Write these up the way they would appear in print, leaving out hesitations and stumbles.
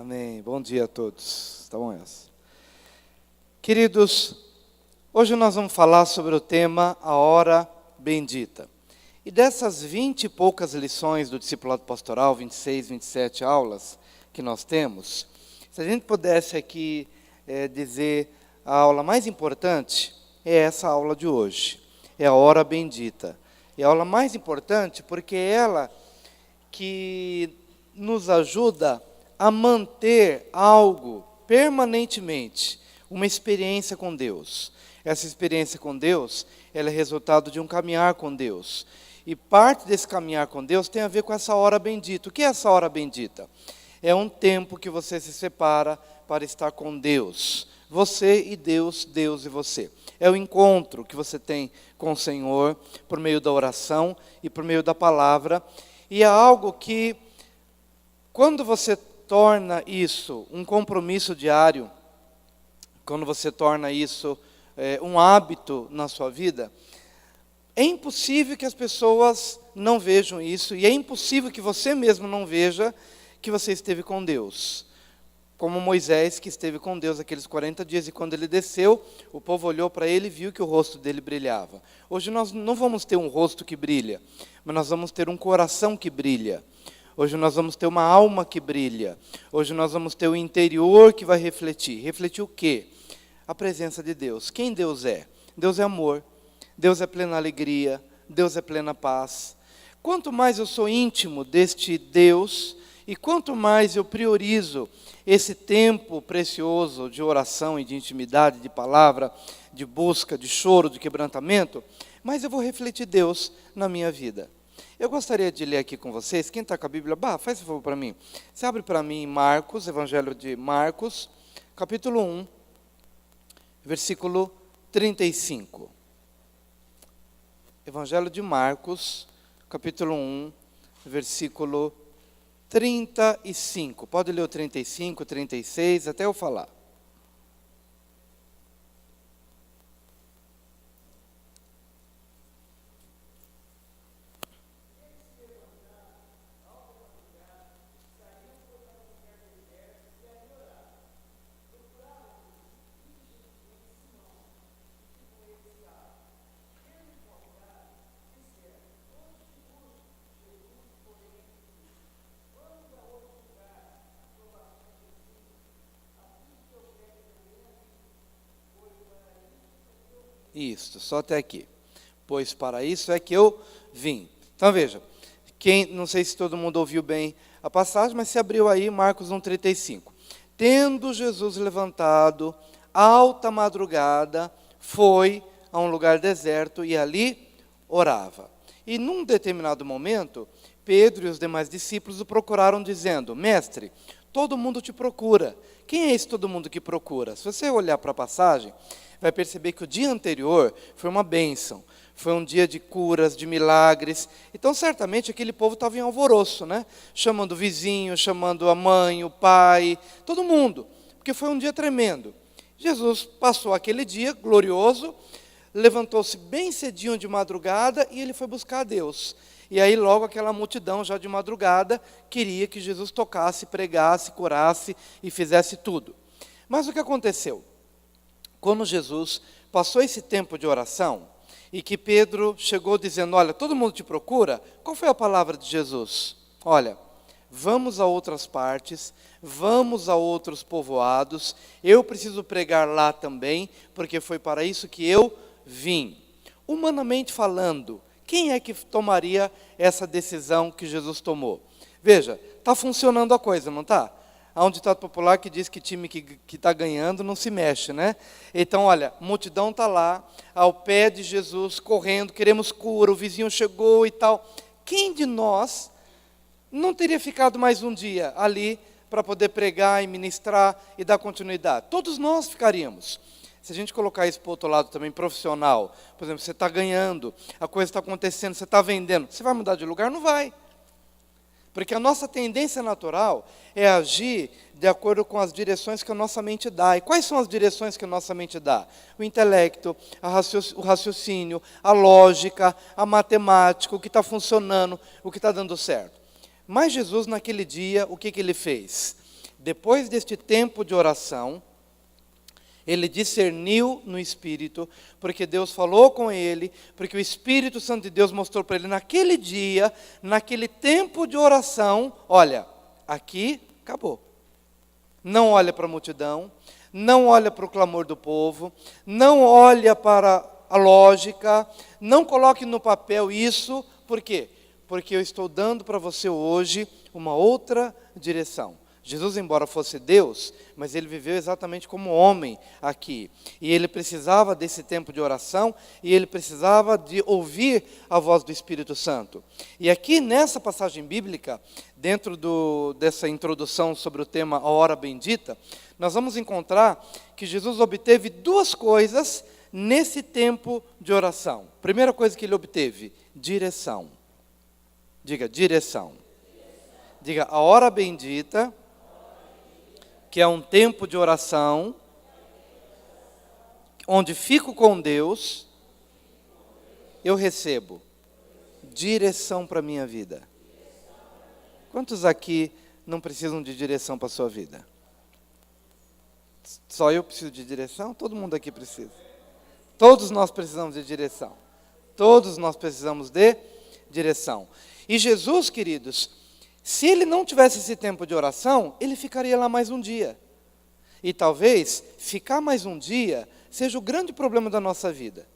Amém. Bom dia a todos. Tá bom essa? Queridos, hoje nós vamos falar sobre o tema A Hora Bendita. E dessas 20 e poucas lições do discipulado pastoral, 26, 27 aulas que nós temos, se a gente pudesse aqui dizer a aula mais importante, é essa aula de hoje. É a Hora Bendita. É a aula mais importante porque é ela que nos ajuda a manter algo permanentemente, uma experiência com Deus. Essa experiência com Deus, ela é resultado de um caminhar com Deus. E parte desse caminhar com Deus tem a ver com essa hora bendita. O que é essa hora bendita? É um tempo que você se separa para estar com Deus. Você e Deus, Deus e você. É o encontro que você tem com o Senhor por meio da oração e por meio da palavra. E é algo que, quando você torna isso um compromisso diário, quando você torna isso um hábito na sua vida, é impossível que as pessoas não vejam isso, e é impossível que você mesmo não veja que você esteve com Deus. Como Moisés, que esteve com Deus aqueles 40 dias, e quando ele desceu, o povo olhou para ele e viu que o rosto dele brilhava. Hoje nós não vamos ter um rosto que brilha, mas nós vamos ter um coração que brilha. Hoje nós vamos ter uma alma que brilha. Hoje nós vamos ter o interior que vai refletir. Refletir o quê? A presença de Deus. Quem Deus é? Deus é amor. Deus é plena alegria. Deus é plena paz. Quanto mais eu sou íntimo deste Deus, e quanto mais eu priorizo esse tempo precioso de oração e de intimidade, de palavra, de busca, de choro, de quebrantamento, mais eu vou refletir Deus na minha vida. Eu gostaria de ler aqui com vocês, quem está com a Bíblia, faz um favor para mim. Você abre para mim em Marcos, Evangelho de Marcos, capítulo 1, versículo 35. Evangelho de Marcos, capítulo 1, versículo 35. Pode ler o 35, 36, até eu falar. Isso, só até aqui. Pois para isso é que eu vim. Então veja, não sei se todo mundo ouviu bem a passagem, mas se abriu aí Marcos 1,35. Tendo Jesus levantado, alta madrugada, foi a um lugar deserto e ali orava. E num determinado momento, Pedro e os demais discípulos o procuraram dizendo: Mestre, todo mundo te procura. Quem é esse todo mundo que procura? Se você olhar para a passagem, vai perceber que o dia anterior foi uma bênção. Foi um dia de curas, de milagres. Então, certamente, aquele povo estava em alvoroço, né? Chamando o vizinho, chamando a mãe, o pai, todo mundo. Porque foi um dia tremendo. Jesus passou aquele dia glorioso, levantou-se bem cedinho de madrugada e ele foi buscar a Deus. E aí logo aquela multidão já de madrugada queria que Jesus tocasse, pregasse, curasse e fizesse tudo. Mas o que aconteceu? Quando Jesus passou esse tempo de oração, e que Pedro chegou dizendo: olha, todo mundo te procura, qual foi a palavra de Jesus? Olha, vamos a outras partes, vamos a outros povoados, eu preciso pregar lá também, porque foi para isso que eu vim. Humanamente falando, quem é que tomaria essa decisão que Jesus tomou? Veja, está funcionando a coisa, não está? Há um ditado popular que diz que time que está ganhando não se mexe, né? Então, olha, a multidão está lá, ao pé de Jesus, correndo, queremos cura, o vizinho chegou e tal. Quem de nós não teria ficado mais um dia ali para poder pregar e ministrar e dar continuidade? Todos nós ficaríamos. Se a gente colocar isso para o outro lado também, profissional, por exemplo, você está ganhando, a coisa está acontecendo, você está vendendo, você vai mudar de lugar? Não vai. Porque a nossa tendência natural é agir de acordo com as direções que a nossa mente dá. E quais são as direções que a nossa mente dá? O intelecto, o raciocínio, a lógica, a matemática, o que está funcionando, o que está dando certo. Mas Jesus, naquele dia, o que ele fez? Depois deste tempo de oração, ele discerniu no Espírito, porque Deus falou com ele, porque o Espírito Santo de Deus mostrou para ele naquele dia, naquele tempo de oração, olha, aqui acabou. Não olha para a multidão, não olha para o clamor do povo, não olha para a lógica, não coloque no papel isso, por quê? Porque eu estou dando para você hoje uma outra direção. Jesus, embora fosse Deus, mas ele viveu exatamente como homem aqui. E ele precisava desse tempo de oração, e ele precisava de ouvir a voz do Espírito Santo. E aqui nessa passagem bíblica, dentro dessa introdução sobre o tema A Hora Bendita, nós vamos encontrar que Jesus obteve duas coisas nesse tempo de oração. Primeira coisa que ele obteve, direção. Diga, direção. Diga, a hora bendita, que é um tempo de oração, onde fico com Deus, eu recebo direção para a minha vida. Quantos aqui não precisam de direção para a sua vida? Só eu preciso de direção? Todo mundo aqui precisa. Todos nós precisamos de direção. Todos nós precisamos de direção. E Jesus, queridos, se ele não tivesse esse tempo de oração, ele ficaria lá mais um dia. E talvez ficar mais um dia seja o grande problema da nossa vida.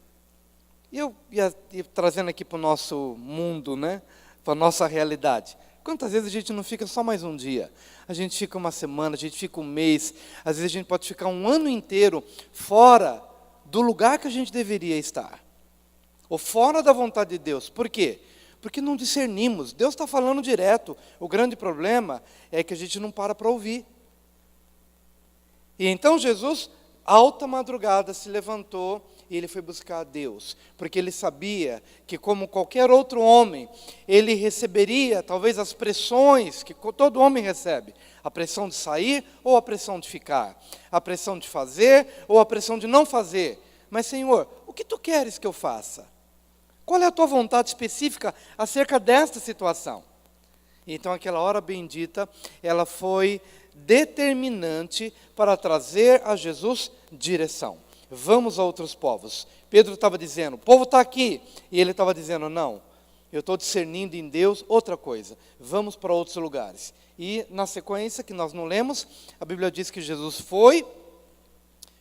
E eu ia trazendo aqui para o nosso mundo, né? Para a nossa realidade. Quantas vezes a gente não fica só mais um dia? A gente fica uma semana, a gente fica um mês, às vezes a gente pode ficar um ano inteiro fora do lugar que a gente deveria estar. Ou fora da vontade de Deus. Por quê? Porque não discernimos. Deus está falando direto. O grande problema é que a gente não para ouvir. E então Jesus, alta madrugada, se levantou e ele foi buscar a Deus. Porque ele sabia que, como qualquer outro homem, ele receberia talvez as pressões que todo homem recebe. A pressão de sair ou a pressão de ficar. A pressão de fazer ou a pressão de não fazer. Mas, Senhor, o que tu queres que eu faça? Qual é a tua vontade específica acerca desta situação? Então, aquela hora bendita, ela foi determinante para trazer a Jesus direção. Vamos a outros povos. Pedro estava dizendo, o povo está aqui. E ele estava dizendo, não, eu estou discernindo em Deus outra coisa. Vamos para outros lugares. E na sequência, que nós não lemos, a Bíblia diz que Jesus foi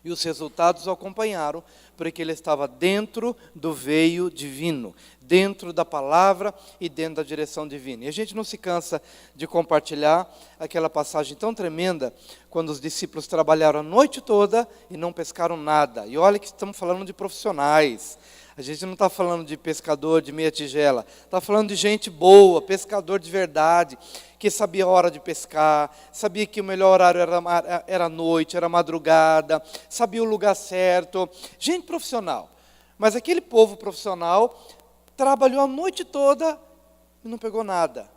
e os resultados o acompanharam, porque ele estava dentro do veio divino, dentro da palavra e dentro da direção divina. E a gente não se cansa de compartilhar aquela passagem tão tremenda, quando os discípulos trabalharam a noite toda e não pescaram nada. E olha que estamos falando de profissionais. A gente não está falando de pescador de meia tigela, está falando de gente boa, pescador de verdade, que sabia a hora de pescar, sabia que o melhor horário era noite, era madrugada, sabia o lugar certo, gente profissional. Mas aquele povo profissional trabalhou a noite toda e não pegou nada.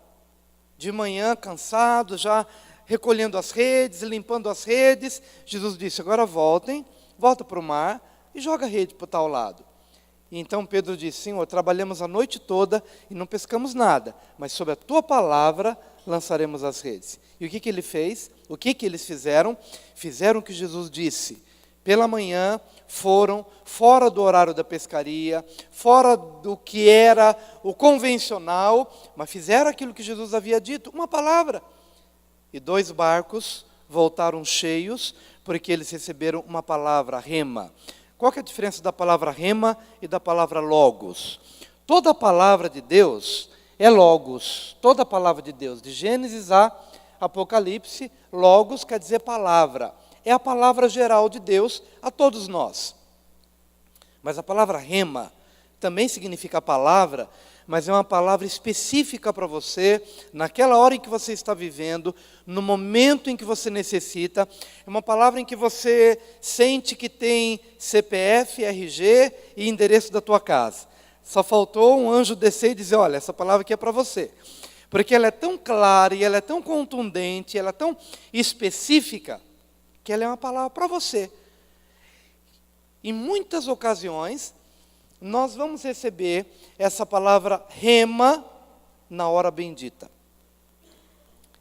De manhã, cansado, já recolhendo as redes, limpando as redes, Jesus disse, agora volta para o mar e joga a rede para o tal lado. E então Pedro disse, Senhor, trabalhamos a noite toda e não pescamos nada, mas sob a tua palavra lançaremos as redes. E o que ele fez? O que eles fizeram? Fizeram o que Jesus disse. Pela manhã foram fora do horário da pescaria, fora do que era o convencional, mas fizeram aquilo que Jesus havia dito, uma palavra. E 2 barcos voltaram cheios, porque eles receberam uma palavra, rema. Qual que é a diferença da palavra rema e da palavra logos? Toda a palavra de Deus é logos. Toda a palavra de Deus, de Gênesis a Apocalipse, logos quer dizer palavra. É a palavra geral de Deus a todos nós. Mas a palavra rema também significa palavra, mas é uma palavra específica para você, naquela hora em que você está vivendo, no momento em que você necessita. É uma palavra em que você sente que tem CPF, RG e endereço da tua casa. Só faltou um anjo descer e dizer, olha, essa palavra aqui é para você. Porque ela é tão clara, e ela é tão contundente, ela é tão específica, que ela é uma palavra para você. Em muitas ocasiões, nós vamos receber essa palavra rema na hora bendita.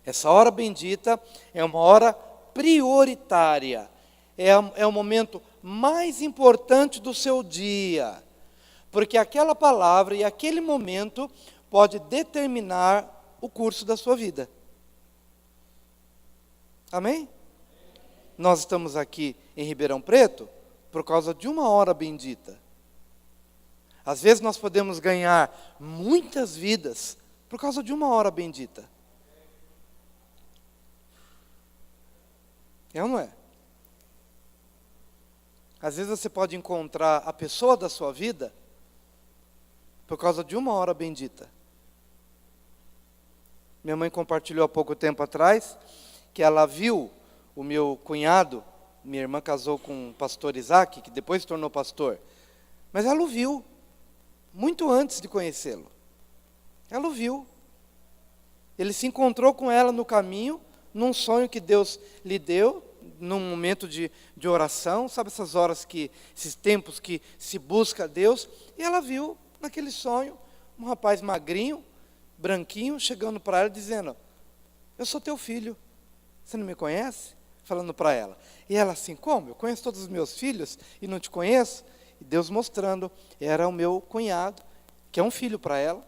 Essa hora bendita é uma hora prioritária. É o momento mais importante do seu dia. Porque aquela palavra e aquele momento pode determinar o curso da sua vida. Amém? Nós estamos aqui em Ribeirão Preto por causa de uma hora bendita. Às vezes nós podemos ganhar muitas vidas por causa de uma hora bendita. É ou não é? Às vezes você pode encontrar a pessoa da sua vida por causa de uma hora bendita. Minha mãe compartilhou há pouco tempo atrás que ela viu o meu cunhado, minha irmã casou com o pastor Isaac, que depois se tornou pastor, mas ela o viu muito antes de conhecê-lo. Ela o viu. Ele se encontrou com ela no caminho, num sonho que Deus lhe deu, num momento de oração, sabe essas horas esses tempos que se busca a Deus, e ela viu naquele sonho um rapaz magrinho, branquinho, chegando para ela dizendo: eu sou teu filho, você não me conhece? Falando para ela. E ela assim: como? Eu conheço todos os meus filhos e não te conheço? E Deus mostrando, era o meu cunhado, que é um filho para ela.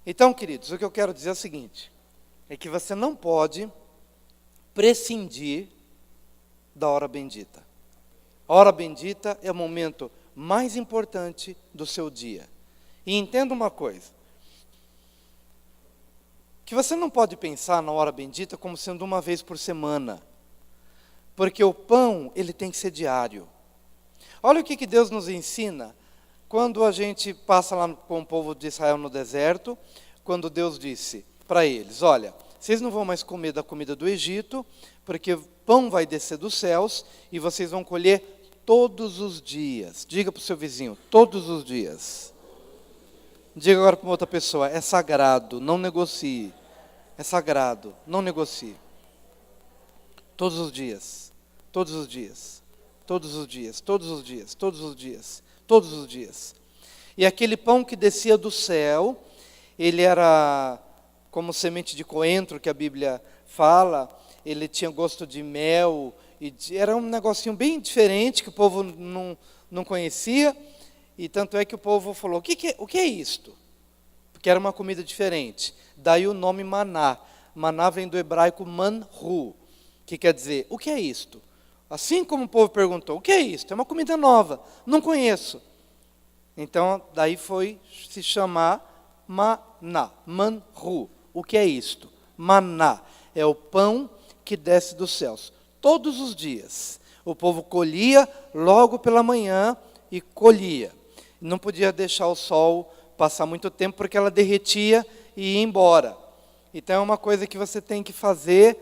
Então, queridos, o que eu quero dizer é o seguinte, é que você não pode prescindir da hora bendita. A hora bendita é o momento mais importante do seu dia. E entenda uma coisa, que você não pode pensar na hora bendita como sendo uma vez por semana, porque o pão, ele tem que ser diário. Olha o que Deus nos ensina quando a gente passa lá com o povo de Israel no deserto, quando Deus disse para eles: olha, vocês não vão mais comer da comida do Egito, porque pão vai descer dos céus e vocês vão colher todos os dias. Diga para o seu vizinho: todos os dias. Diga agora para uma outra pessoa: é sagrado, não negocie. É sagrado, não negocie. Todos os dias, todos os dias, todos os dias, todos os dias, todos os dias, todos os dias. E aquele pão que descia do céu, ele era como semente de coentro, que a Bíblia fala, ele tinha gosto de mel, era um negocinho bem diferente, que o povo não conhecia, e tanto é que o povo falou: o que é isto? Porque era uma comida diferente. Daí o nome maná. Maná vem do hebraico manru, que quer dizer: o que é isto? Assim como o povo perguntou: o que é isto? É uma comida nova, não conheço. Então, daí foi se chamar maná, manru. O que é isto? Maná é o pão que desce dos céus. Todos os dias, o povo colhia logo pela manhã e colhia. Não podia deixar o sol passar muito tempo, porque ela derretia e ia embora. Então é uma coisa que você tem que fazer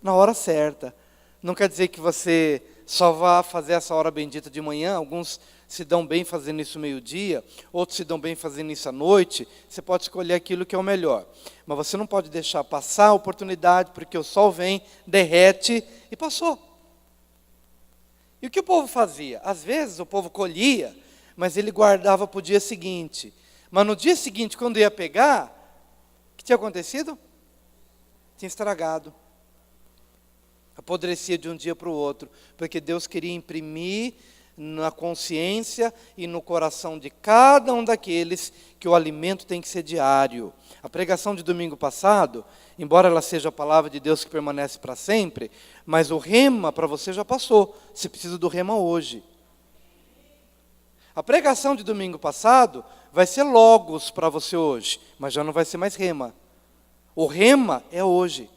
na hora certa. Não quer dizer que você só vá fazer essa hora bendita de manhã. Alguns se dão bem fazendo isso meio-dia, outros se dão bem fazendo isso à noite. Você pode escolher aquilo que é o melhor. Mas você não pode deixar passar a oportunidade, porque o sol vem, derrete e passou. E o que o povo fazia? Às vezes o povo colhia, mas ele guardava para o dia seguinte. Mas no dia seguinte, quando ia pegar, o que tinha acontecido? Tinha estragado. Apodrecia de um dia para o outro, porque Deus queria imprimir na consciência e no coração de cada um daqueles que o alimento tem que ser diário. A pregação de domingo passado, embora ela seja a palavra de Deus que permanece para sempre, mas o rema para você já passou. Você precisa do rema hoje. A pregação de domingo passado vai ser logos para você hoje, mas já não vai ser mais rema. O rema é hoje.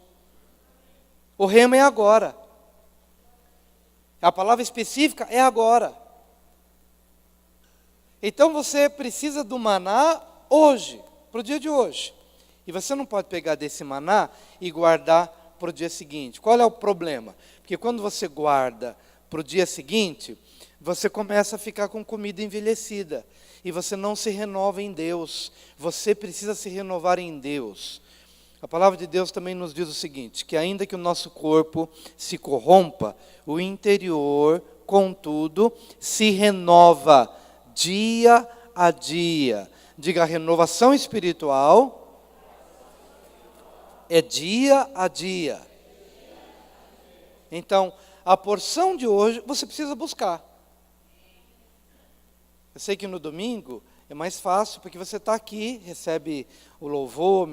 O rema é agora. A palavra específica é agora. Então você precisa do maná hoje, para o dia de hoje. E você não pode pegar desse maná e guardar para o dia seguinte. Qual é o problema? Porque quando você guarda para o dia seguinte, você começa a ficar com comida envelhecida. E você não se renova em Deus. Você precisa se renovar em Deus. A palavra de Deus também nos diz o seguinte, que ainda que o nosso corpo se corrompa, o interior, contudo, se renova dia a dia. Diga: a renovação espiritual é dia a dia. Então, a porção de hoje você precisa buscar. Eu sei que no domingo é mais fácil, porque você está aqui, recebe o louvor,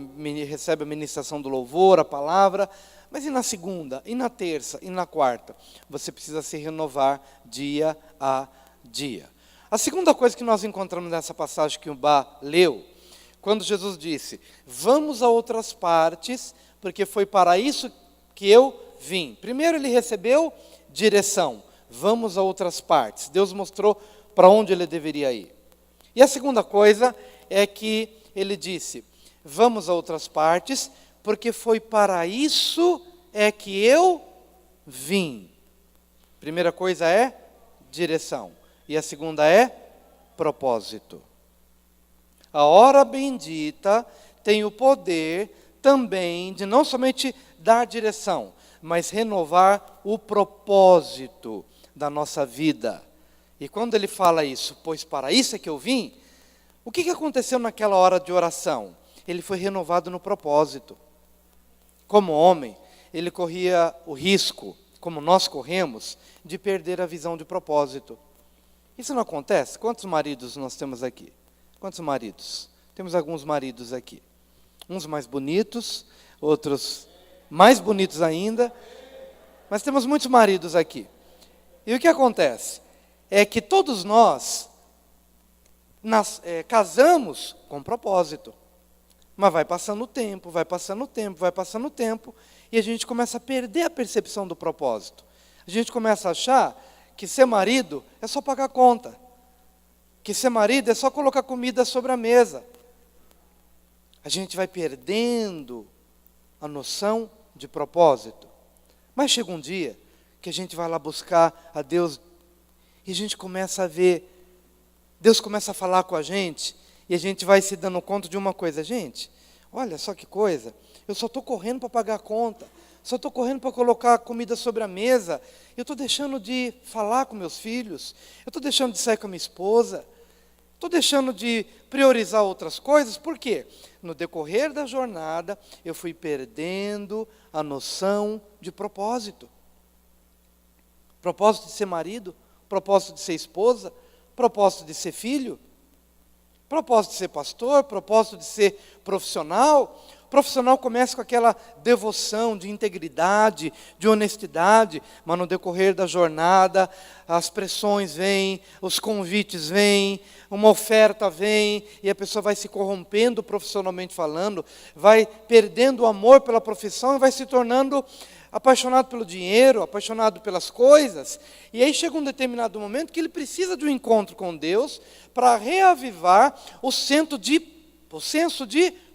recebe a ministração do louvor, a palavra, mas e na segunda, e na terça, e na quarta? Você precisa se renovar dia a dia. A segunda coisa que nós encontramos nessa passagem que o Bá leu, quando Jesus disse, vamos a outras partes, porque foi para isso que eu vim. Primeiro ele recebeu direção, vamos a outras partes. Deus mostrou para onde ele deveria ir. E a segunda coisa é que ele disse, vamos a outras partes, porque foi para isso é que eu vim. Primeira coisa é direção. E a segunda é propósito. A hora bendita tem o poder também de não somente dar direção, mas renovar o propósito da nossa vida. E quando ele fala isso, pois para isso é que eu vim, o que aconteceu naquela hora de oração? Ele foi renovado no propósito. Como homem, ele corria o risco, como nós corremos, de perder a visão de propósito. Isso não acontece? Quantos maridos nós temos aqui? Quantos maridos? Temos alguns maridos aqui. Uns mais bonitos, outros mais bonitos ainda. Mas temos muitos maridos aqui. E o que acontece? É que todos nós casamos com propósito. Mas vai passando o tempo, vai passando o tempo, vai passando o tempo, e a gente começa a perder a percepção do propósito. A gente começa a achar que ser marido é só pagar conta. Que ser marido é só colocar comida sobre a mesa. A gente vai perdendo a noção de propósito. Mas chega um dia que a gente vai lá buscar a Deus e a gente começa a ver, Deus começa a falar com a gente e a gente vai se dando conta de uma coisa. Gente, olha só que coisa, eu só estou correndo para pagar a conta, só estou correndo para colocar comida sobre a mesa, eu estou deixando de falar com meus filhos, eu estou deixando de sair com a minha esposa, estou deixando de priorizar outras coisas. Por quê? No decorrer da jornada, eu fui perdendo a noção de propósito. Propósito de ser marido, propósito de ser esposa, propósito de ser filho, propósito de ser pastor, propósito de ser profissional. O profissional começa com aquela devoção de integridade, de honestidade, mas no decorrer da jornada, as pressões vêm, os convites vêm, uma oferta vem, e a pessoa vai se corrompendo profissionalmente falando, vai perdendo o amor pela profissão e vai se tornando apaixonado pelo dinheiro, apaixonado pelas coisas. E aí chega um determinado momento que ele precisa de um encontro com Deus para reavivar o senso de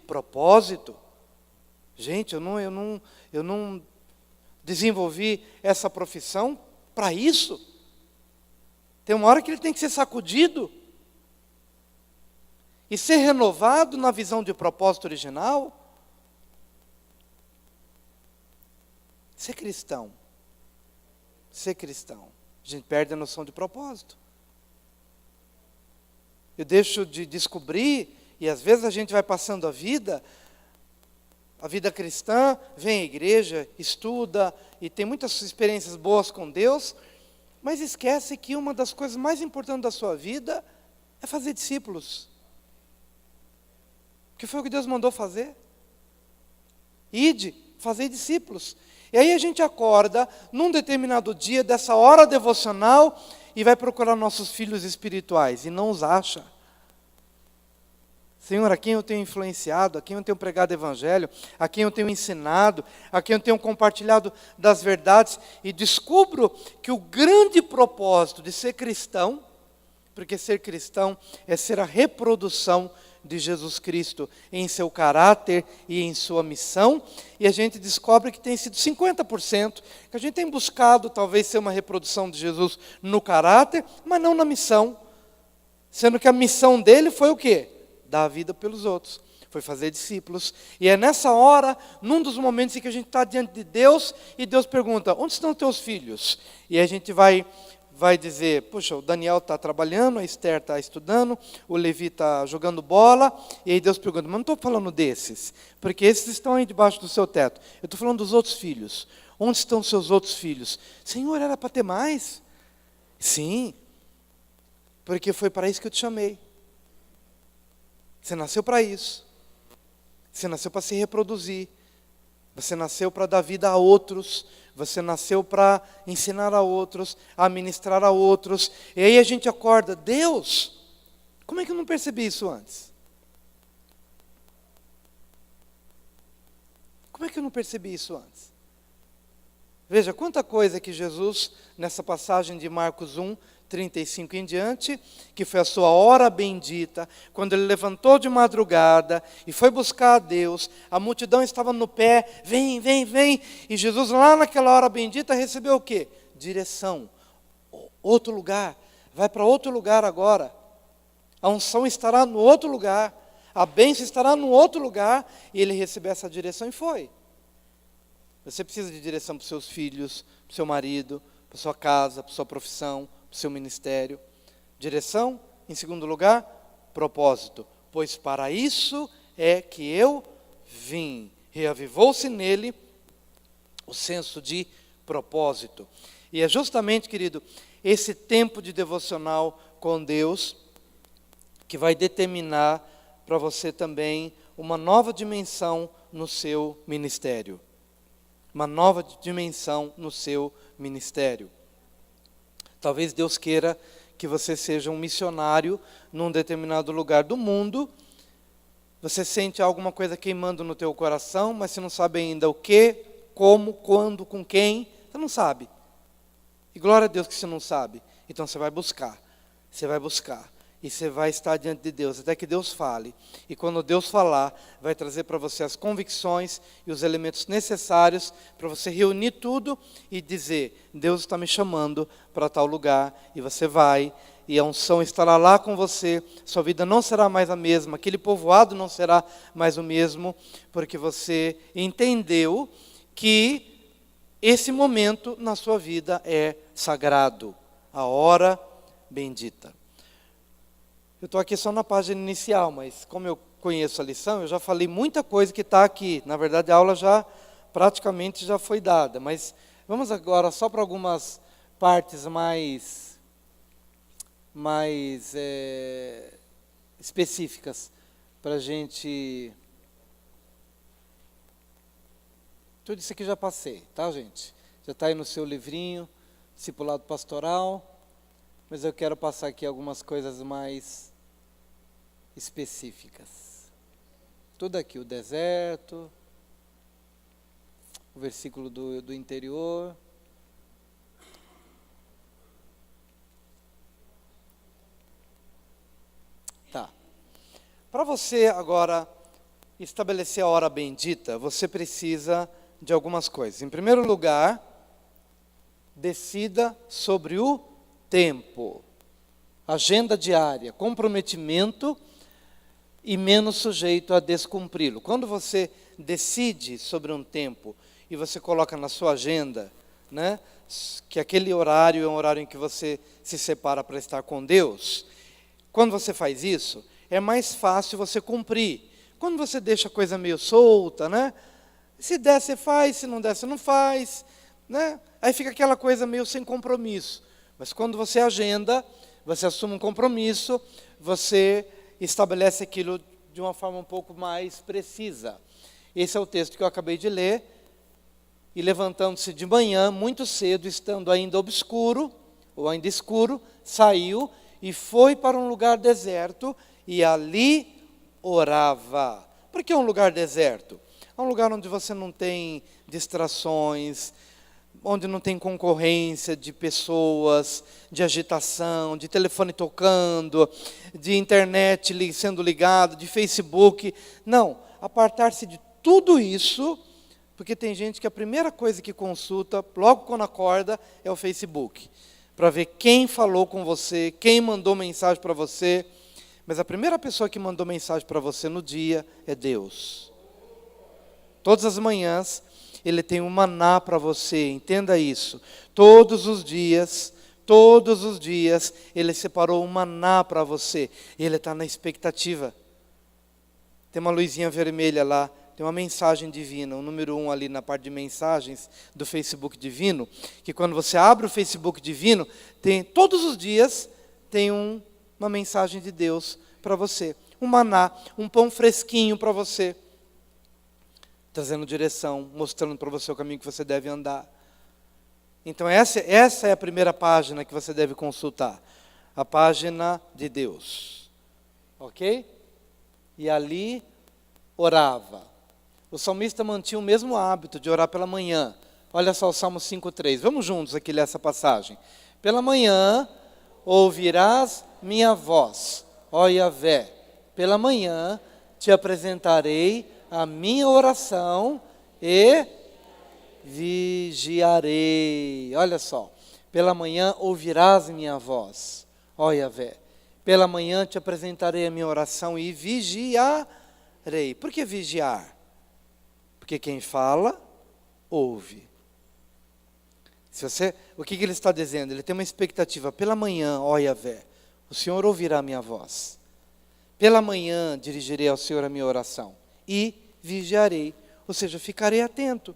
propósito. Gente, eu não desenvolvi essa profissão para isso. Tem uma hora que ele tem que ser sacudido e ser renovado na visão de propósito original. Ser cristão. A gente perde a noção de propósito. Eu deixo de descobrir, e às vezes a gente vai passando a vida cristã, vem à igreja, estuda, e tem muitas experiências boas com Deus, mas esquece que uma das coisas mais importantes da sua vida é fazer discípulos. Que foi o que Deus mandou fazer. Ide, fazer discípulos. E aí a gente acorda num determinado dia dessa hora devocional e vai procurar nossos filhos espirituais e não os acha. Senhor, a quem eu tenho influenciado, a quem eu tenho pregado evangelho, a quem eu tenho ensinado, a quem eu tenho compartilhado das verdades, e descubro que o grande propósito de ser cristão, porque ser cristão é ser a reprodução de Jesus Cristo em seu caráter e em sua missão, e a gente descobre que tem sido 50%, que a gente tem buscado talvez ser uma reprodução de Jesus no caráter, mas não na missão, sendo que a missão dele foi o quê? Dar a vida pelos outros, foi fazer discípulos. E é nessa hora, num dos momentos em que a gente está diante de Deus, e Deus pergunta, onde estão teus filhos? E a gente vai vai dizer, puxa, o Daniel está trabalhando, a Esther está estudando, o Levi está jogando bola, e aí Deus pergunta, mas não estou falando desses, porque esses estão aí debaixo do seu teto. Eu estou falando dos outros filhos. Onde estão os seus outros filhos? Senhor, era para ter mais? Sim, porque foi para isso que eu te chamei. Você nasceu para isso. Você nasceu para se reproduzir. Você nasceu para dar vida a outros. Você nasceu para ensinar a outros, a ministrar a outros. E aí a gente acorda, Deus, como é que eu não percebi isso antes? Como é que eu não percebi isso antes? Veja, quanta coisa que Jesus, nessa passagem de Marcos 1, 35 em diante, que foi a sua hora bendita, quando ele levantou de madrugada e foi buscar a Deus, a multidão estava no pé, vem, vem, vem, e Jesus lá naquela hora bendita recebeu o quê? Direção, outro lugar, vai para outro lugar agora, a unção estará no outro lugar, a bênção estará no outro lugar, e ele recebeu essa direção e foi. Você precisa de direção para os seus filhos, para o seu marido, para a sua casa, para a sua profissão, para o seu ministério. Direção, em segundo lugar, propósito. Pois para isso é que eu vim. Reavivou-se nele o senso de propósito. E é justamente, querido, esse tempo de devocional com Deus que vai determinar para você também uma nova dimensão no seu ministério. Uma nova dimensão no seu ministério. Talvez Deus queira que você seja um missionário num determinado lugar do mundo. Você sente alguma coisa queimando no teu coração, mas você não sabe ainda o que, como, quando, com quem. Você não sabe. E glória a Deus que você não sabe. Então você vai buscar. Você vai buscar. E você vai estar diante de Deus, até que Deus fale. E quando Deus falar, vai trazer para você as convicções e os elementos necessários para você reunir tudo e dizer, Deus está me chamando para tal lugar. E você vai, e a unção estará lá com você. Sua vida não será mais a mesma, aquele povoado não será mais o mesmo, porque você entendeu que esse momento na sua vida é sagrado, a hora bendita. Eu estou aqui só na página inicial, mas como eu conheço a lição, eu já falei muita coisa que está aqui. Na verdade, a aula já praticamente já foi dada. Mas vamos agora só para algumas partes mais específicas, para a gente... Tudo isso aqui já passei, tá, gente? Já está aí no seu livrinho, discipulado pastoral, mas eu quero passar aqui algumas coisas mais específicas. Tudo aqui, o deserto, o versículo do interior. Tá. Para você agora estabelecer a hora bendita, você precisa de algumas coisas. Em primeiro lugar, decida sobre o tempo. Agenda diária, comprometimento e menos sujeito a descumpri-lo. Quando você decide sobre um tempo e você coloca na sua agenda, né, que aquele horário é um horário em que você se separa para estar com Deus, quando você faz isso, é mais fácil você cumprir. Quando você deixa a coisa meio solta, né, se der, você faz, se não der, você não faz, né, aí fica aquela coisa meio sem compromisso. Mas quando você agenda, você assume um compromisso, você estabelece aquilo de uma forma um pouco mais precisa. Esse é o texto que eu acabei de ler. E levantando-se de manhã, muito cedo, estando ainda obscuro, ou ainda escuro, saiu e foi para um lugar deserto, e ali orava. Por que um lugar deserto? É um lugar onde você não tem distrações, onde não tem concorrência de pessoas, de agitação, de telefone tocando, de internet sendo ligado, de Facebook. Não, apartar-se de tudo isso, porque tem gente que a primeira coisa que consulta, logo quando acorda, é o Facebook, para ver quem falou com você, quem mandou mensagem para você. Mas a primeira pessoa que mandou mensagem para você no dia é Deus. Todas as manhãs, Ele tem um maná para você, entenda isso. Todos os dias, Todos os dias Ele separou um maná para você. E Ele está na expectativa. Tem uma luzinha vermelha lá, tem uma mensagem divina, o número 1 ali na parte de mensagens do Facebook Divino, que quando você abre o Facebook Divino, todos os dias tem uma mensagem de Deus para você. Um maná, um pão fresquinho para você, trazendo direção, mostrando para você o caminho que você deve andar. Então essa é a primeira página que você deve consultar, a página de Deus. Ok? E ali orava. O salmista mantinha o mesmo hábito de orar pela manhã. Olha só o Salmo 5,3. Vamos juntos aqui ler essa passagem. Pela manhã ouvirás minha voz, ó Yahvé. Pela manhã te apresentarei a minha oração e vigiarei. Olha só. Pela manhã ouvirás minha voz, ó Yahvé. Pela manhã te apresentarei a minha oração e vigiarei. Por que vigiar? Porque quem fala, ouve. O que ele está dizendo? Ele tem uma expectativa. Pela manhã, ó Yahvé, o Senhor ouvirá a minha voz. Pela manhã dirigirei ao Senhor a minha oração. E vigiarei. Ou seja, ficarei atento.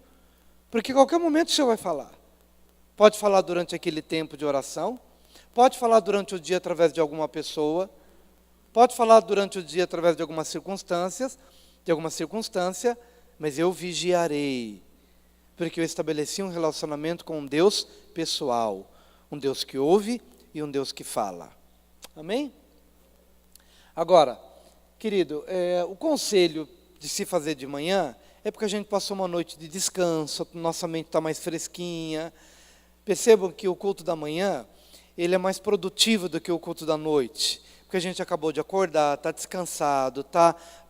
Porque a qualquer momento o Senhor vai falar. Pode falar durante aquele tempo de oração. Pode falar durante o dia através de alguma pessoa. Pode falar durante o dia através de algumas circunstância, mas eu vigiarei. Porque eu estabeleci um relacionamento com um Deus pessoal. Um Deus que ouve e um Deus que fala. Amém? Agora, querido, o conselho de se fazer de manhã é porque a gente passou uma noite de descanso, nossa mente está mais fresquinha. Percebam que o culto da manhã, ele é mais produtivo do que o culto da noite. Porque a gente acabou de acordar, está descansado,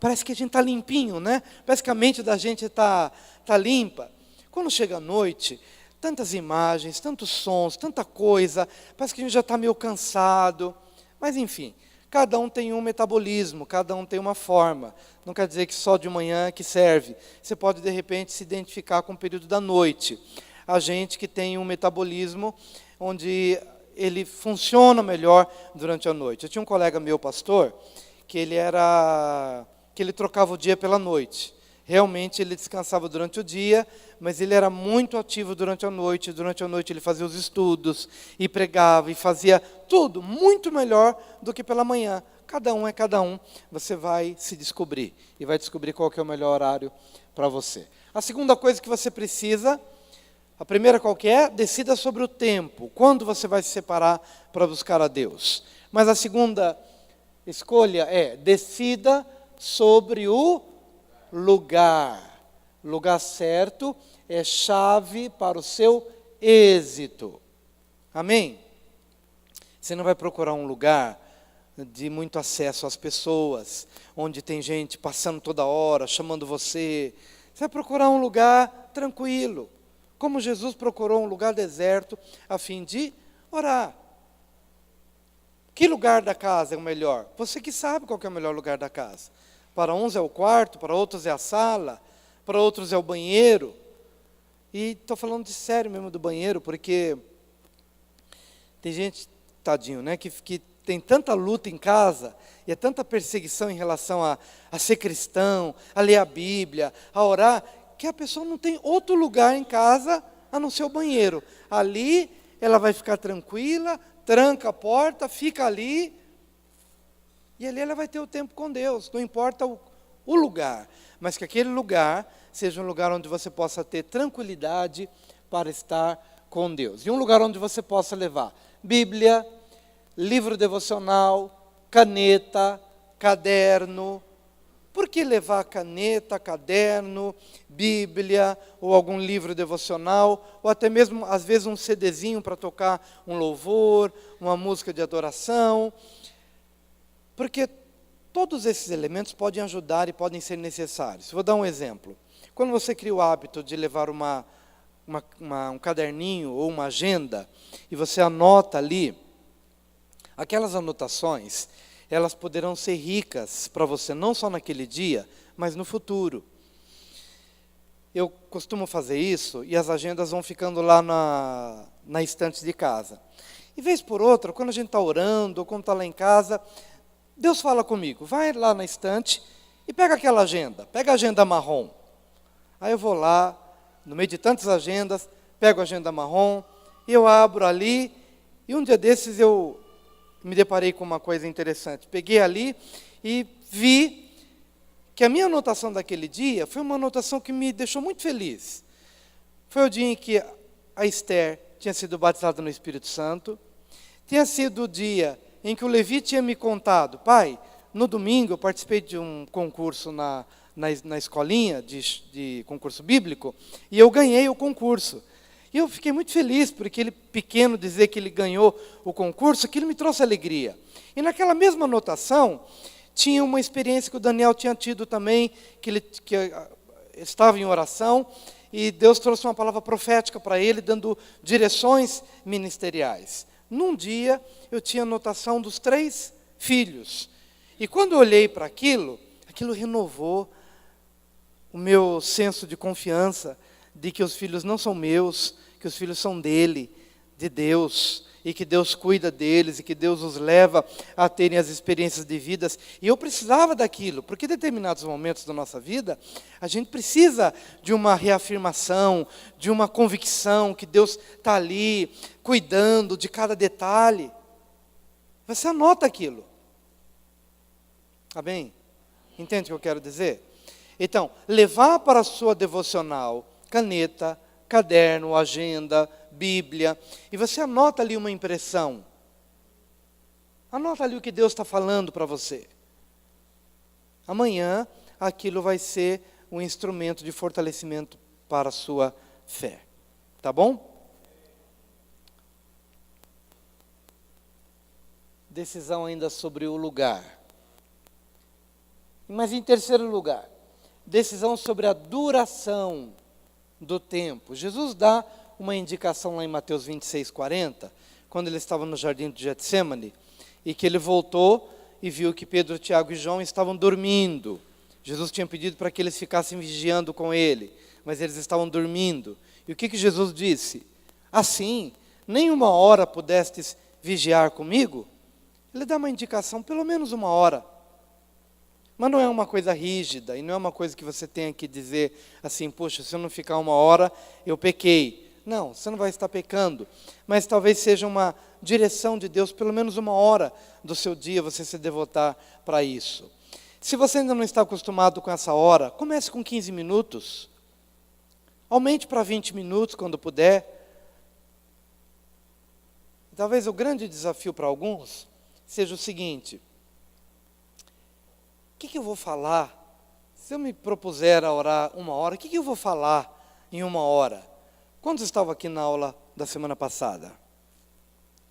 parece que a gente está limpinho, né? Parece que a mente da gente está limpa. Quando chega a noite, tantas imagens, tantos sons, tanta coisa, parece que a gente já está meio cansado. Mas enfim, cada um tem um metabolismo, cada um tem uma forma. Não quer dizer que só de manhã que serve. Você pode, de repente, se identificar com o período da noite. A gente que tem um metabolismo onde ele funciona melhor durante a noite. Eu tinha um colega meu, pastor, que ele trocava o dia pela noite. Realmente ele descansava durante o dia, mas ele era muito ativo durante a noite. Durante a noite ele fazia os estudos, e pregava, e fazia tudo muito melhor do que pela manhã. Cada um é cada um. Você vai se descobrir, e vai descobrir qual que é o melhor horário para você. A segunda coisa que você precisa, a primeira qual que é? Decida sobre o tempo. Quando você vai se separar para buscar a Deus. Mas a segunda escolha é, decida sobre o lugar. Lugar certo é chave para o seu êxito. Amém? Você não vai procurar um lugar de muito acesso às pessoas, onde tem gente passando toda hora, chamando você. Você vai procurar um lugar tranquilo, como Jesus procurou um lugar deserto, a fim de orar. Que lugar da casa é o melhor? Você que sabe qual que é o melhor lugar da casa. Para uns é o quarto, para outros é a sala, para outros é o banheiro. E estou falando de sério mesmo do banheiro, porque tem gente, tadinho, né, que tem tanta luta em casa, e é tanta perseguição em relação a ser cristão, a ler a Bíblia, a orar, que a pessoa não tem outro lugar em casa a não ser o banheiro. Ali ela vai ficar tranquila, tranca a porta, fica ali, e ali ela vai ter o tempo com Deus. Não importa o lugar, mas que aquele lugar seja um lugar onde você possa ter tranquilidade para estar com Deus. E um lugar onde você possa levar Bíblia, livro devocional, caneta, caderno. Por que levar caneta, caderno, Bíblia, ou algum livro devocional, ou até mesmo, às vezes, um CDzinho para tocar um louvor, uma música de adoração? Porque todos esses elementos podem ajudar e podem ser necessários. Vou dar um exemplo. Quando você cria o hábito de levar um caderninho ou uma agenda, e você anota ali, aquelas anotações, elas poderão ser ricas para você, não só naquele dia, mas no futuro. Eu costumo fazer isso, e as agendas vão ficando lá na estante de casa. E vez por outra, quando a gente está orando, ou quando está lá em casa, Deus fala comigo, vai lá na estante e pega aquela agenda, pega a agenda marrom. Aí eu vou lá, no meio de tantas agendas, pego a agenda marrom, e eu abro ali, e um dia desses eu me deparei com uma coisa interessante. Peguei ali e vi que a minha anotação daquele dia foi uma anotação que me deixou muito feliz. Foi o dia em que a Esther tinha sido batizada no Espírito Santo, tinha sido o dia em que o Levi tinha me contado, pai, no domingo eu participei de um concurso na escolinha, de concurso bíblico, e eu ganhei o concurso. E eu fiquei muito feliz, porque ele pequeno dizer que ele ganhou o concurso, aquilo me trouxe alegria. E naquela mesma anotação, tinha uma experiência que o Daniel tinha tido também, que estava em oração, e Deus trouxe uma palavra profética para ele, dando direções ministeriais. Num dia, eu tinha anotação dos 3 filhos. E quando eu olhei para aquilo renovou o meu senso de confiança, de que os filhos não são meus, que os filhos são dele, de Deus, e que Deus cuida deles, e que Deus os leva a terem as experiências de vidas. E eu precisava daquilo, porque em determinados momentos da nossa vida, a gente precisa de uma reafirmação, de uma convicção que Deus está ali, cuidando de cada detalhe. Você anota aquilo. Amém? Entende o que eu quero dizer? Então, levar para a sua devocional caneta, caderno, agenda, Bíblia, e você anota ali uma impressão. Anota ali o que Deus está falando para você. Amanhã, aquilo vai ser um instrumento de fortalecimento para a sua fé. Tá bom? Decisão ainda sobre o lugar. Mas em terceiro lugar, decisão sobre a duração do tempo. Jesus dá uma indicação lá em Mateus 26:40, quando ele estava no jardim de Getsemane, e que ele voltou e viu que Pedro, Tiago e João estavam dormindo. Jesus tinha pedido para que eles ficassem vigiando com ele, mas eles estavam dormindo. E o que Jesus disse? Assim, nem 1 hora pudestes vigiar comigo? Ele dá uma indicação, pelo menos 1 hora. Mas não é uma coisa rígida, e não é uma coisa que você tenha que dizer assim, poxa, se eu não ficar 1 hora, eu pequei. Não, você não vai estar pecando, mas talvez seja uma direção de Deus, pelo menos 1 hora do seu dia você se devotar para isso. Se você ainda não está acostumado com essa hora, comece com 15 minutos, aumente para 20 minutos quando puder. Talvez o grande desafio para alguns seja o seguinte: o que eu vou falar? Se eu me propuser a orar 1 hora, o que eu vou falar em 1 hora? Quantos estavam aqui na aula da semana passada?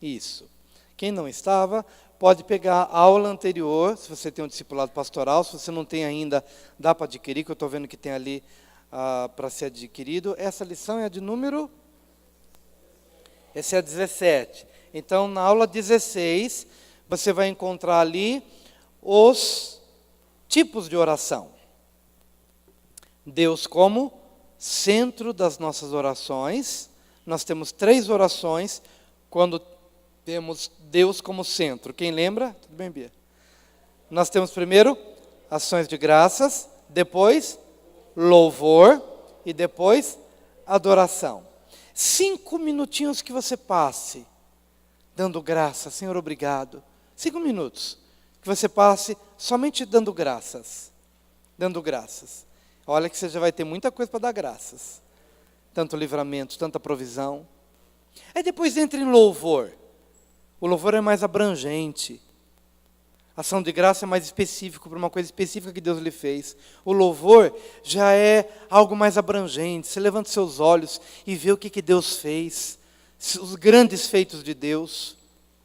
Isso. Quem não estava, pode pegar a aula anterior, se você tem um discipulado pastoral, se você não tem ainda, dá para adquirir, que eu estou vendo que tem ali para ser adquirido. Essa lição é a de número? Essa é a 17. Então, na aula 16, você vai encontrar ali os tipos de oração. Deus como centro das nossas orações. Nós temos 3 orações quando temos Deus como centro. Quem lembra? Tudo bem, Bia? Nós temos primeiro ações de graças, depois louvor e depois adoração. 5 minutinhos que você passe dando graças. Senhor, obrigado. 5 minutos que você passe somente dando graças. Dando graças. Olha que você já vai ter muita coisa para dar graças. Tanto livramento, tanta provisão. Aí depois entra em louvor. O louvor é mais abrangente. Ação de graça é mais específico, para uma coisa específica que Deus lhe fez. O louvor já é algo mais abrangente. Você levanta seus olhos e vê o que Deus fez. Os grandes feitos de Deus.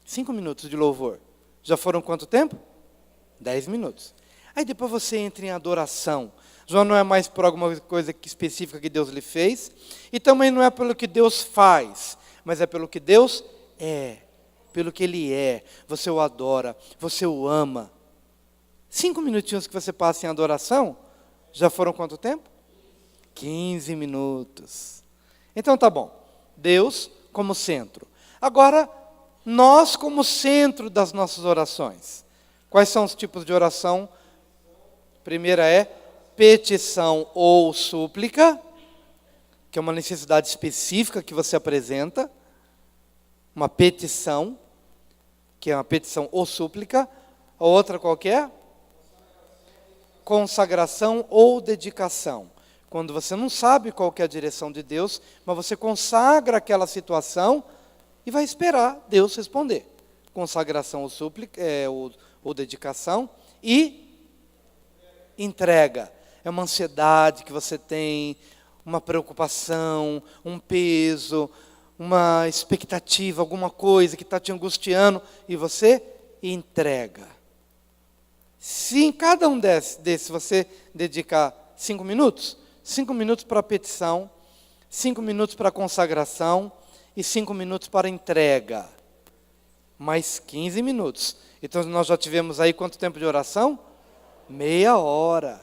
5 minutos de louvor. Já foram quanto tempo? 10 minutos. Aí depois você entra em adoração. Já não é mais por alguma coisa específica que Deus lhe fez. E também não é pelo que Deus faz. Mas é pelo que Deus é. Pelo que Ele é. Você o adora. Você o ama. 5 minutinhos que você passa em adoração. Já foram quanto tempo? 15 minutos. Então tá bom. Deus como centro. Agora, nós como centro das nossas orações. Quais são os tipos de oração? Primeira é petição ou súplica, que é uma necessidade específica que você apresenta. Uma petição, que é uma petição ou súplica. A outra qual que é? Consagração ou dedicação. Quando você não sabe qual que é a direção de Deus, mas você consagra aquela situação e vai esperar Deus responder. Consagração ou súplica, ou dedicação. E entrega. É uma ansiedade que você tem, uma preocupação, um peso, uma expectativa, alguma coisa que está te angustiando, e você entrega. Se em cada um desses você dedicar 5 minutos, 5 minutos para a petição, 5 minutos para a consagração e 5 minutos para a entrega. Mais 15 minutos. Então nós já tivemos aí quanto tempo de oração? Meia hora.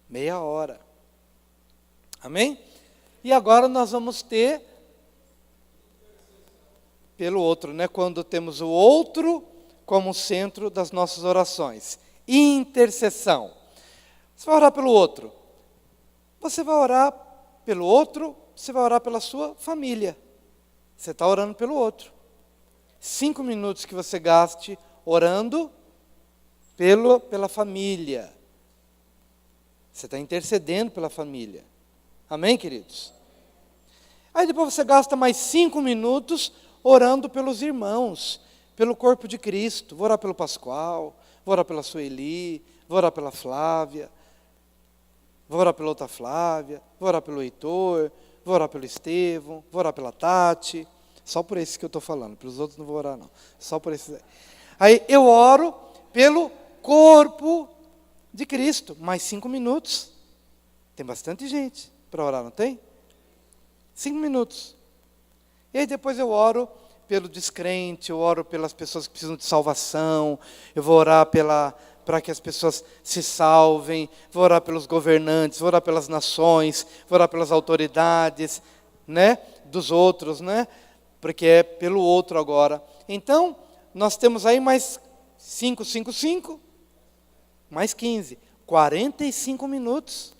Meia hora. Amém? E agora nós vamos ter pelo outro, né? Quando temos o outro como centro das nossas orações. Intercessão. Você vai orar pelo outro. Você vai orar pelo outro, você vai orar pela sua família. Você está orando pelo outro. 5 minutos que você gaste orando pela família. Você está intercedendo pela família. Amém, queridos? Aí depois você gasta mais 5 minutos orando pelos irmãos, pelo corpo de Cristo. Vou orar pelo Pascoal, vou orar pela Sueli, vou orar pela Flávia, vou orar pela outra Flávia, vou orar pelo Heitor, vou orar pelo Estevão, vou orar pela Tati. Só por esses que eu estou falando, pelos outros não vou orar não. Só por esses aí. Aí eu oro pelo corpo de Cristo, mais 5 minutos. Tem bastante gente para orar, não tem? 5 minutos. E aí depois eu oro pelo descrente, eu oro pelas pessoas que precisam de salvação, eu vou orar para que as pessoas se salvem, vou orar pelos governantes, vou orar pelas nações, vou orar pelas autoridades, né, dos outros, né, porque é pelo outro agora. Então, nós temos aí mais 5, mais 15, 45 minutos.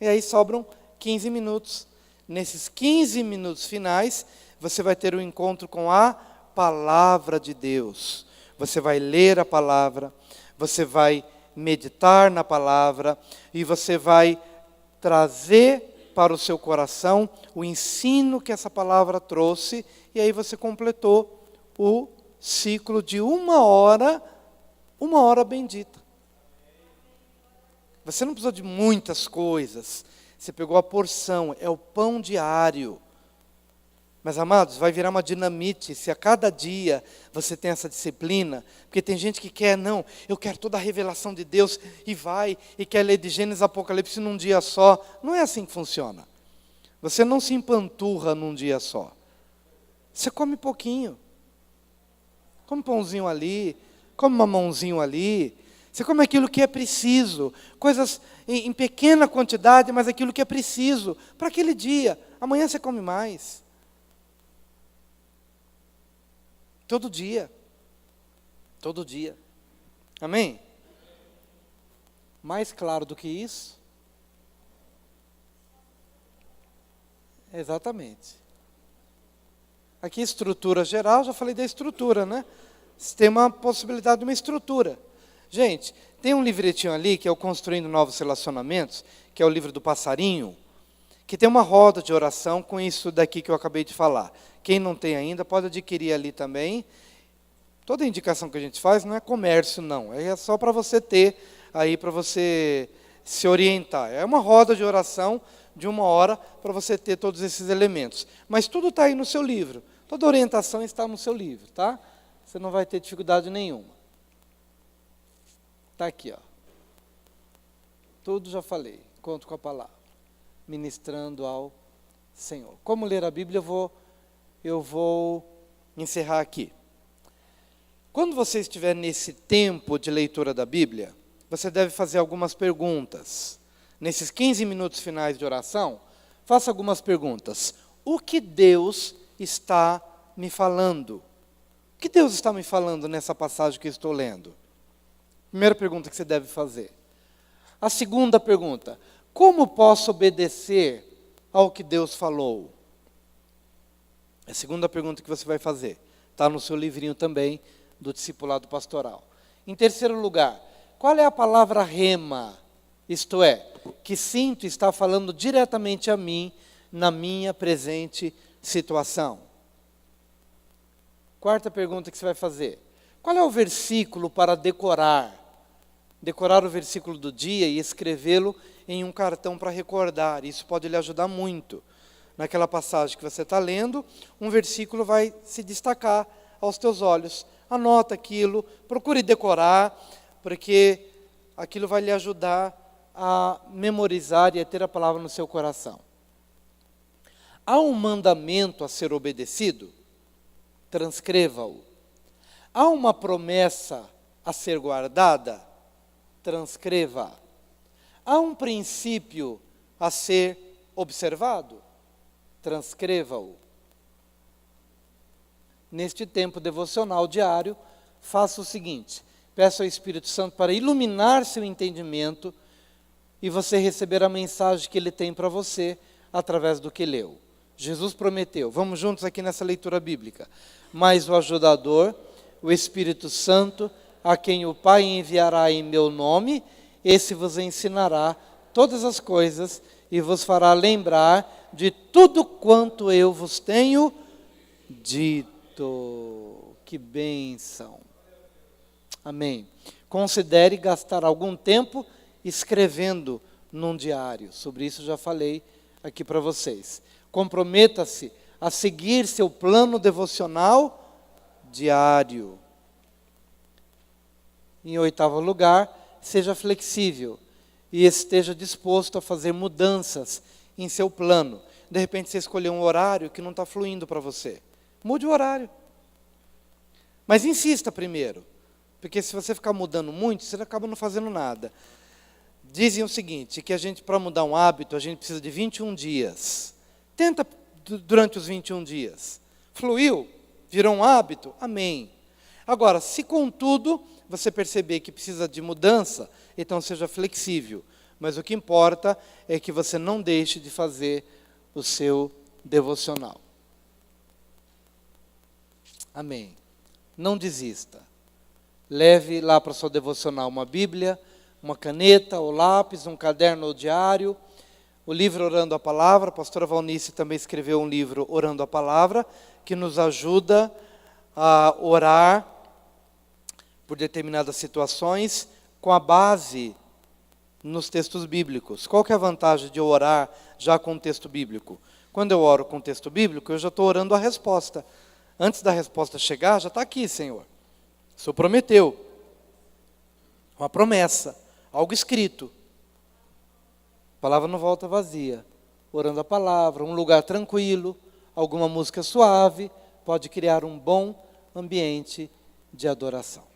E aí sobram 15 minutos. Nesses 15 minutos finais, você vai ter um encontro com a palavra de Deus. Você vai ler a palavra, você vai meditar na palavra e você vai trazer para o seu coração o ensino que essa palavra trouxe, e aí você completou o ciclo de uma hora bendita. Você não precisou de muitas coisas, você pegou a porção, é o pão diário. Mas, amados, vai virar uma dinamite se a cada dia você tem essa disciplina, porque tem gente que quer, não, eu quero toda a revelação de Deus, e vai, e quer ler de Gênesis a Apocalipse num dia só. Não é assim que funciona. Você não se empanturra num dia só. Você come pouquinho. Come um pãozinho ali, come um mamãozinho ali. Você come aquilo que é preciso, coisas em pequena quantidade, mas aquilo que é preciso para aquele dia. Amanhã você come mais. Todo dia. Todo dia. Amém? Mais claro do que isso? Exatamente. Aqui, estrutura geral, já falei da estrutura, né? Você tem uma possibilidade de uma estrutura. Gente, tem um livretinho ali, que é o Construindo Novos Relacionamentos, que é o livro do passarinho, que tem uma roda de oração com isso daqui que eu acabei de falar. Quem não tem ainda, pode adquirir ali também. Toda indicação que a gente faz não é comércio, não. É só para você ter aí, para você se orientar. É uma roda de oração de 1 hora para você ter todos esses elementos. Mas tudo está aí no seu livro. Toda orientação está no seu livro, tá? Você não vai ter dificuldade nenhuma. Está aqui, ó. Tudo já falei. Conto com a palavra. Ministrando ao Senhor. Como ler a Bíblia, eu vou encerrar aqui. Quando você estiver nesse tempo de leitura da Bíblia, você deve fazer algumas perguntas. Nesses 15 minutos finais de oração, faça algumas perguntas. O que Deus está me falando? O que Deus está me falando nessa passagem que eu estou lendo? Primeira pergunta que você deve fazer. A segunda pergunta: como posso obedecer ao que Deus falou? É a segunda pergunta que você vai fazer. Está no seu livrinho também, do Discipulado Pastoral. Em terceiro lugar, qual é a palavra rema? Isto é, que sinto está falando diretamente a mim, na minha presente situação. Quarta pergunta que você vai fazer: qual é o versículo para decorar? Decorar o versículo do dia e escrevê-lo em um cartão para recordar. Isso pode lhe ajudar muito. Naquela passagem que você está lendo, um versículo vai se destacar aos teus olhos. Anota aquilo, procure decorar, porque aquilo vai lhe ajudar a memorizar e a ter a palavra no seu coração. Há um mandamento a ser obedecido? Transcreva-o. Há uma promessa a ser guardada? Transcreva. Há um princípio a ser observado? Transcreva-o. Neste tempo devocional diário, faça o seguinte: peça ao Espírito Santo para iluminar seu entendimento e você receber a mensagem que Ele tem para você através do que leu. Jesus prometeu, vamos juntos aqui nessa leitura bíblica: mas o ajudador, o Espírito Santo, a quem o Pai enviará em meu nome, esse vos ensinará todas as coisas e vos fará lembrar de tudo quanto eu vos tenho dito. Que bênção. Amém. Considere gastar algum tempo escrevendo num diário. Sobre isso já falei aqui para vocês. Comprometa-se a seguir seu plano devocional diário. Em oitavo lugar, seja flexível e esteja disposto a fazer mudanças em seu plano. De repente você escolheu um horário que não está fluindo para você. Mude o horário. Mas insista primeiro, porque se você ficar mudando muito, você acaba não fazendo nada. Dizem o seguinte, que para mudar um hábito, a gente precisa de 21 dias. Tenta durante os 21 dias. Fluiu? Virou um hábito? Amém. Agora, se contudo você perceber que precisa de mudança, então seja flexível. Mas o que importa é que você não deixe de fazer o seu devocional. Amém. Não desista. Leve lá para o seu devocional uma Bíblia, uma caneta ou lápis, um caderno ou diário, o livro Orando a Palavra. A pastora Valnice também escreveu um livro Orando a Palavra, que nos ajuda a orar por determinadas situações com a base nos textos bíblicos. Qual que é a vantagem de eu orar já com o texto bíblico? Quando eu oro com o texto bíblico, eu já estou orando a resposta. Antes da resposta chegar, já está aqui, Senhor. O Senhor prometeu. Uma promessa, algo escrito. A palavra não volta vazia. Orando a palavra, um lugar tranquilo, alguma música suave, pode criar um bom ambiente de adoração.